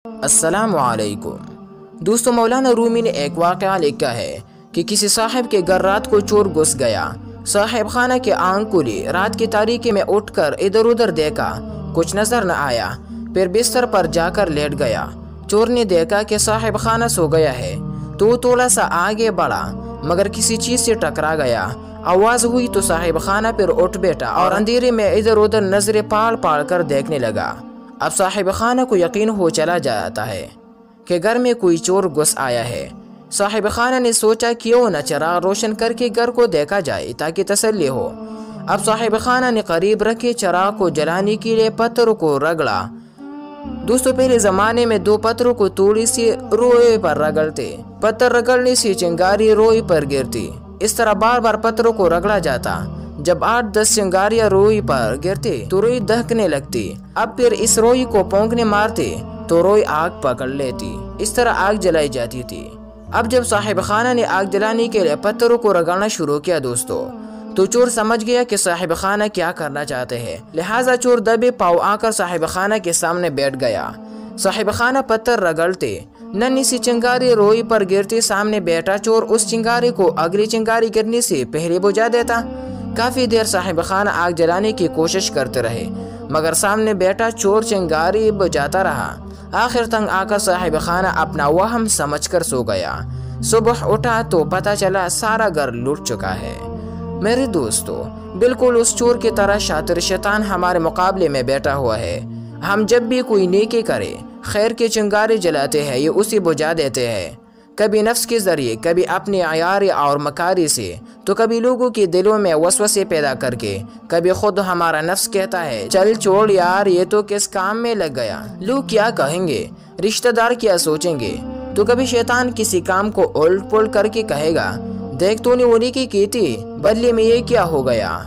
السلام علیکم دوستو، مولانا رومی نے ایک واقعہ لکھا ہے کہ کسی صاحب کے گھر رات کو چور گھس گیا۔ صاحب خانہ کے آنکھ کھلی، رات کی تاریکی میں اٹھ کر ادھر ادھر دیکھا، کچھ نظر نہ آیا، پھر بستر پر جا کر لیٹ گیا۔ چور نے دیکھا کہ صاحب خانہ سو گیا ہے تو تھوڑا سا آگے بڑھا مگر کسی چیز سے ٹکرا گیا۔ آواز ہوئی تو صاحب خانہ پھر اٹھ بیٹھا اور اندھیرے میں ادھر ادھر نظریں پاڑ پاڑ کر دیکھنے لگا۔ اب صاحب خانہ کو یقین ہو چلا جاتا ہے کہ گھر میں کوئی چور گھس آیا ہے۔ صاحب خانہ نے سوچا کیوں نہ چراغ روشن کر کے گھر کو دیکھا جائے تاکہ تسلی ہو۔ اب صاحب خانہ نے قریب رکھے چراغ کو جلانے کے لیے پتھروں کو رگڑا۔ دوستو، پہلے زمانے میں دو پتھروں کو تھوڑی سی روئی پر رگڑتے، پتھر رگڑنے سے چنگاری روئی پر گرتی۔ اس طرح بار بار پتھروں کو رگڑا جاتا۔ جب 8-10 چنگاریاں روئی پر گرتے تو روئی دہکنے لگتی۔ اب پھر اس روئی کو پونکنے مارتے تو روئی آگ پکڑ لیتی۔ اس طرح آگ جلائی جاتی تھی۔ اب جب صاحب خانہ نے آگ جلانے کے لیے پتھروں کو رگڑنا شروع کیا دوستو، تو چور سمجھ گیا کہ صاحب خانہ کیا کرنا چاہتے ہیں، لہٰذا چور دبے پاؤں آ کر صاحب خانہ کے سامنے بیٹھ گیا۔ صاحب خانہ پتھر رگڑتے، ننھی سی چنگاری روئی پر گرتی، سامنے بیٹھا چور اس چنگاری کو اگلی چنگاری گرنے سے پہلے بجھا دیتا۔ کافی دیر صاحب خانہ آگ جلانے کی کوشش کرتے رہے مگر سامنے بیٹھا چور چنگاری بجھاتا رہا۔ آخر تنگ آ کر صاحب خانہ اپنا وہم سمجھ کر سو گیا۔ صبح اٹھا تو پتہ چلا سارا گھر لٹ چکا ہے۔ میرے دوستو، بالکل اس چور کی طرح شاطر شیطان ہمارے مقابلے میں بیٹھا ہوا ہے۔ ہم جب بھی کوئی نیکی کرے، خیر کے چنگاری جلاتے ہیں، یہ اسے بجھا دیتے ہیں، کبھی نفس کے ذریعے، کبھی اپنی عیاری اور مکاری سے، تو کبھی لوگوں کے دلوں میں وسوسے پیدا کر کے، کبھی خود ہمارا نفس کہتا ہے چل چھوڑ یار، یہ تو کس کام میں لگ گیا، لوگ کیا کہیں گے، رشتہ دار کیا سوچیں گے، تو کبھی شیطان کسی کام کو الٹ پلٹ کر کے کہے گا دیکھ تو نے وہ نیکی کی تھی، بدلے میں یہ کیا ہو گیا،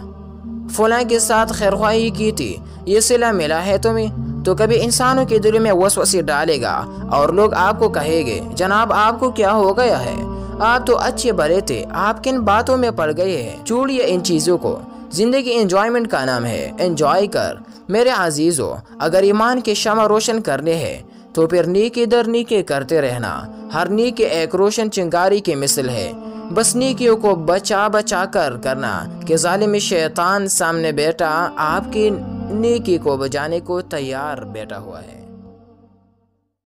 فلاں کے ساتھ خیرخواہی کی تھی، یہ صلہ ملا ہے تمہیں۔ تو کبھی انسانوں کے دل میں وسوسے ڈالے گا اور لوگ آپ کو کہیں گے جناب آپ کو کیا ہو گیا ہے، آپ تو اچھے بھلے تھے، آپ کن باتوں میں پڑ گئے ہیں۔ چھوڑیے ان چیزوں کو، زندگی انجوائمنٹ کا نام ہے، انجوائے کر میرے عزیزو۔ اگر ایمان کے شمع روشن کرنے ہیں تو پھر نیکی در نیکی کرتے رہنا، ہر نیکی ایک روشن چنگاری کی مثل ہے، بس نیکیوں کو بچا بچا کر کرنا کہ ظالم شیطان سامنے بیٹھا آپ کی نیکی کو بجانے کو تیار بیٹھا ہوا ہے۔